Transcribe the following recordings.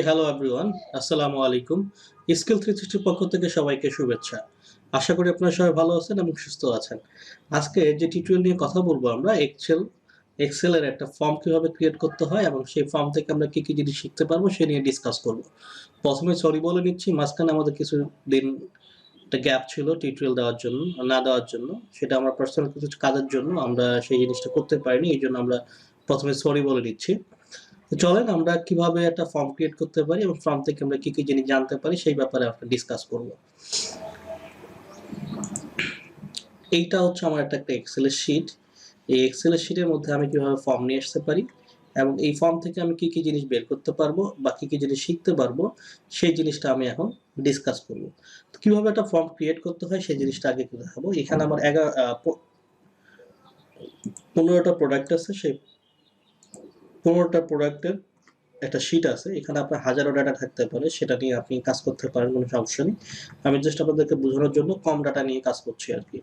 Hello everyone, আসসালামু আলাইকুম। Skill 360 পক্ষ থেকে সবাইকে শুভেচ্ছা। আশা করি আপনারা সবাই ভালো আছেন এবং সুস্থ আছেন। আজকে যে টিউটোরিয়াল নিয়ে কথা বলবো আমরা এক্সেল এর একটা ফর্ম কিভাবে ক্রিয়েট করতে হয় এবং সেই ফর্ম থেকে আমরা কি জিনিস শিখতে পারবো সে নিয়ে ডিসকাস করব। প্রথমে সরি বলে নিচ্ছি, মাঝখানে আমাদের কিছুদিন একটা গ্যাপ ছিল টিউটোরিয়াল দেওয়ার জন্য। সেটা আমার পার্সোনাল কিছু কাজের জন্য আমরা সেই জিনিসটা করতে পারিনি। এইজন্য আমরা প্রথমে সরি বলে নিচ্ছি। তো চলেন আমরা কিভাবে একটা ফর্ম ক্রিয়েট করতে পারি এবং ফর্ম থেকে আমরা কি জিনিস জানতে পারি সেই ব্যাপারে আমরা ডিসকাস করব। এইটা হচ্ছে আমার একটা এক্সেলের শিট। এই এক্সেলের শিটের মধ্যে আমি কিভাবে ফর্ম নিয়ে আসতে পারি এবং এই ফর্ম থেকে আমি কি জিনিস বের করতে পারবো বা কি জিনিস শিখতে পারবো সেই জিনিসটা আমি এখন ডিসকাস করব। তো কিভাবে একটা ফর্ম ক্রিয়েট করতে হয় সেই জিনিসটা আগে দেখাবো। এখানে আমার 15টা প্রোডাক্ট আছে। সেই 15টা প্রোডাক্টের একটা শিট আছে। এখানে আপনার হাজারো ডাটা থাকতে পারে, সেটা নিয়ে আপনি কাজ করতে পারেন, কোনো সমস্যা নেই। আমি জাস্ট আপনাদেরকে বোঝানোর জন্য কম ডাটা নিয়ে কাজ করছি আর কি।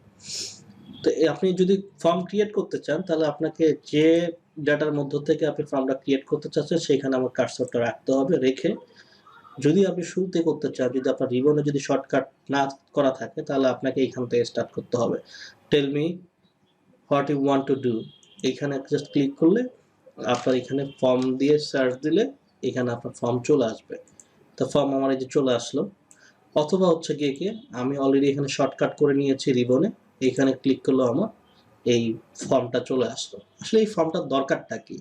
তো আপনি যদি ফর্ম ক্রিয়েট করতে চান তাহলে আপনাকে যে ডাটার মধ্য থেকে আপনি ফর্মটা ক্রিয়েট করতে চাচ্ছেন সেইখানে আমার কার্সরটা রাখতে হবে। রেখে যদি আপনি শুরুতে করতে চান, যদি আপনার রিবনে যদি শর্টকাট না করা থাকে তাহলে আপনাকে এইখান থেকে স্টার্ট করতে হবে। Tell me what you want to do, এইখানে জাস্ট ক্লিক করলে আপনার এখানে ফর্ম দিয়ে সার্চ দিলে এখানে আপনার ফর্ম চলে আসবে। তো ফর্ম আমার এই যে চলে আসলো। অথবা হচ্ছে গিয়ে কি আমি অলরেডি এখানে শর্টকাট করে নিয়েছি রিবনে, এইখানে ক্লিক করলে আমার এই ফর্মটা চলে আসলো। আসলে এই ফর্মটার দরকারটা কি?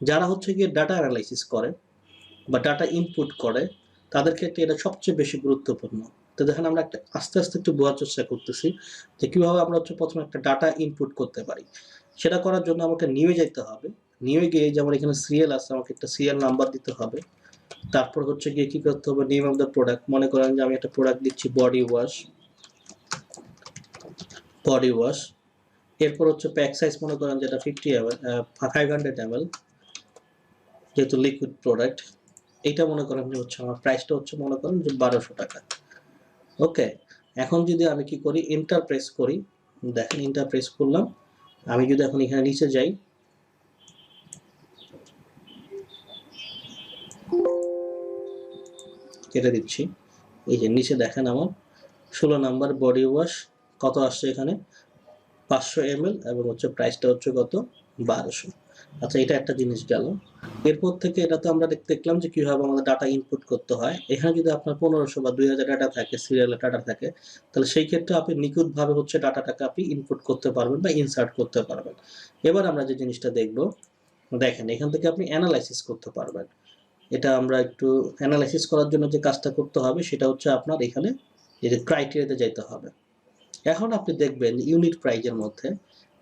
যারা হচ্ছে গিয়ে ডাটা অ্যানালাইসিস করে বা ডাটা ইনপুট করে তাদের ক্ষেত্রে এটা সবচেয়ে বেশি গুরুত্বপূর্ণ। তো দেখেন আমরা একটা আস্তে আস্তে একটু বোঝার চেষ্টা করতেছি যে কিভাবে আমরা হচ্ছে প্রথমে একটা ডাটা ইনপুট করতে পারি। সেটা করার জন্য আমাকে নিয়ে যেতে হবে। নিয়ে গিয়ে যেমন এখানে সিরিয়াল আছে, আমাকে একটা সিরিয়াল নাম্বার দিতে হবে। তারপর হচ্ছে গিয়ে কি করতে হবে, নেম অফ দ্য প্রোডাক্ট। মনে করেন যে আমি একটা প্রোডাক্ট দিচ্ছি বডি ওয়াশ। এরপর হচ্ছে প্যাক সাইজ, মনে করেন যেটা 500 ml, যেহেতু লিকুইড প্রোডাক্ট। এইটা মনে করেন যে হচ্ছে আমার প্রাইসটা হচ্ছে মনে করেন যে 1200 টাকা। ওকে, এখন যদি আমি কি করি, এন্টার প্রেস করি, দেখেন এন্টার প্রেস করলাম। আমি যদি এখন এখানে নিচে যাই, কেটে দিচ্ছি। এই যে নিচে দেখেন আমার 16 নাম্বার বডি ওয়াশ কত আসছে এখানে, 500 ml, এবং হচ্ছে প্রাইসটা হচ্ছে কত, 1200। আচ্ছা, এটা একটা জিনিস গেল। এরপর থেকে এটা তো আমরা দেখলাম যে কিভাবে আমাদের ডাটা ইনপুট করতে হয়। এখানে যদি আপনার 1500 বা 2000 ডাটা থাকে, সিরিয়ালের ডাটা থাকে, তাহলে সেই ক্ষেত্রে আপনি নিখুঁতভাবে হচ্ছে ডাটাটাকে আপনি ইনপুট করতে পারবেন বা ইনসার্ট করতে পারবেন। এবার আমরা যে জিনিসটা দেখব, দেখেন এখান থেকে আপনি অ্যানালাইসিস করতে পারবেন। এটা আমরা একটু অ্যানালাইসিস করার জন্য যে কাজটা করতে হবে সেটা হচ্ছে আপনার এখানে এই যে ক্রাইটেরিয়াতে যেতে হবে। এখন আপনি দেখবেন ইউনিট প্রাইজের মধ্যে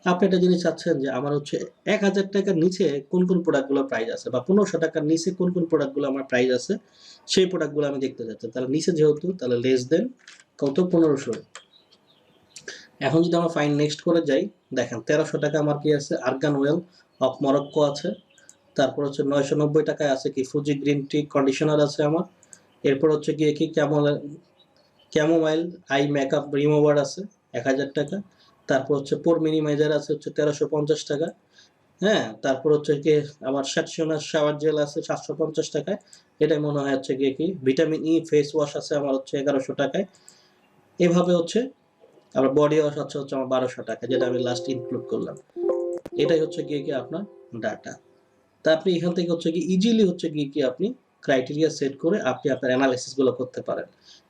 আপনি একটা জিনিস চাচ্ছেন যে আমার হচ্ছে 1000 টাকার নিচে কোন কোন প্রোডাক্টগুলো প্রাইস আছে, বা 1500 টাকার নিচে কোন কোন প্রোডাক্টগুলো আমার প্রাইস আছে, সেই প্রোডাক্টগুলো আমি দেখতে চাচ্ছি। তাহলে নিচে যেহেতু, তাহলে লেস দেন কত, 1500। এখন যদি আমরা ফাইন নেক্সট করে যাই, দেখেন 1300 টাকা আমার কি আছে, আর্গান ওয়েল অফ মরক্কো আছে। তারপর হচ্ছে 990 টাকায় আছে কি ফুজি গ্রিন টি কন্ডিশনার আছে আমার। এরপর হচ্ছে গিয়ে কি ক্যামোমাইল আই মেকআপ রিমুভার আছে 1000 টাকা। তারপর হচ্ছে পোর মিনিমাইজার আছে হচ্ছে 1350 টাকা। হ্যাঁ, তারপর হচ্ছে কি আমার স্যাটশনার শাওয়ার জেল আছে 750 টাকায়। এটাই মনে হয় হচ্ছে গিয়ে কি ভিটামিন ই ফেস ওয়াশ আছে আমার হচ্ছে 1100 টাকায়। এভাবে হচ্ছে আবার বডি ওয়াশ হচ্ছে আমার 1200 টাকা, যেটা আমি লাস্ট ইনক্লুড করলাম। এটাই হচ্ছে গিয়ে কি আপনার ডাটা। তা আপনি এখান থেকে হচ্ছে কি ইজিলি হচ্ছে গিয়ে কি আপনি ক্রাইটেরিয়া সেট করে আপনি আপনার অ্যানালাইসিস গুলো করতে পারেন।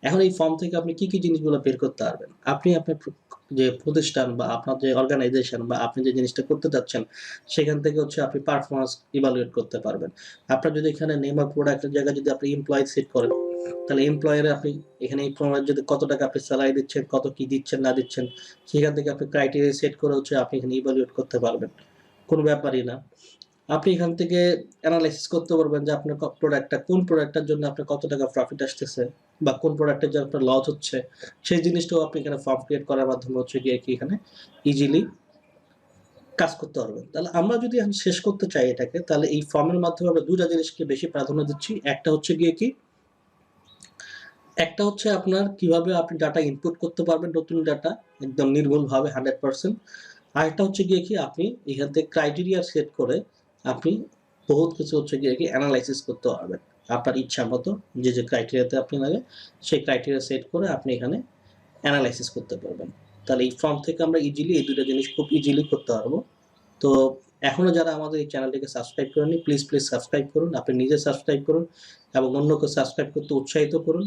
এখন এই ফর্ম থেকে আপনি কি জিনিসগুলো বের করতে পারবেন, আপনি আপনার যে প্রতিষ্ঠান বা আপনার যে অর্গানাইজেশন বা আপনি যে জিনিসটা করতে চাচ্ছেন সেখান থেকে হচ্ছে আপনি পারফরমেন্স ইভালুয়েট করতে পারবেন। আপনার যদি এখানে নেম অফ প্রোডাক্টের জায়গায় যদি আপনি এমপ্লয় সেট করেন, তাহলে এমপ্লয়ারে আপনি এখানে এমপ্লয়ার যদি কত টাকা আপনি স্যালারি দিচ্ছেন, কত কি দিচ্ছেন না দিচ্ছেন, সেখান থেকে আপনি ক্রাইটেরিয়া সেট করে হচ্ছে আপনি এখানে ইভালুয়েট করতে পারবেন। কোনো ব্যাপারই না। আপনি এখান থেকে অ্যানালাইসিস করতে পারবেন যে আপনার কোন প্রোডাক্টটার জন্য আপনার কত টাকা প্রফিট আসতেছে বা কোন প্রোডাক্টের জন্য আপনার লস হচ্ছে, সেই জিনিসটাও আপনি এখানে ফর্ম ক্রিয়েট করার মাধ্যমে হচ্ছে গিয়ে কি এখানে ইজিলি কাজ করতে পারবেন। তাহলে আমরা যদি এখন শেষ করতে চাই এটাকে, তাহলে এই ফর্মের মাধ্যমে আমরা দুটা জিনিসকে বেশি প্রাধান্য দিচ্ছি। একটা হচ্ছে গিয়ে কি, একটা হচ্ছে আপনার কিভাবে আপনি ডাটা ইনপুট করতে পারবেন, নতুন ডাটা একদম নির্ভুলভাবে 100%। আরেকটা হচ্ছে গিয়ে কি আপনি এখান থেকে ক্রাইটেরিয়া সেট করে আপনি বহুত কিছু হচ্ছে গিয়ে কি এনালাইসিস করতে পারবেন। আপনার ইচ্ছা মতো যে ক্রাইটেরিয়াতে আপনি লাগে সেই ক্রাইটেরিয়া সেট করে আপনি এখানে এনালাইসিস করতে পারবেন। তাহলে এই ফর্ম থেকে আমরা ইজিলি এই ২ টা জিনিস খুব ইজিলি করতে পারবো। তো এখনো যারা আমাদের এই চ্যানেলটিকে সাবস্ক্রাইব করেননি প্লিজ সাবস্ক্রাইব করুন। আপনি নিজে সাবস্ক্রাইব করুন এবং অন্যকে সাবস্ক্রাইব করতে উৎসাহিত করুন।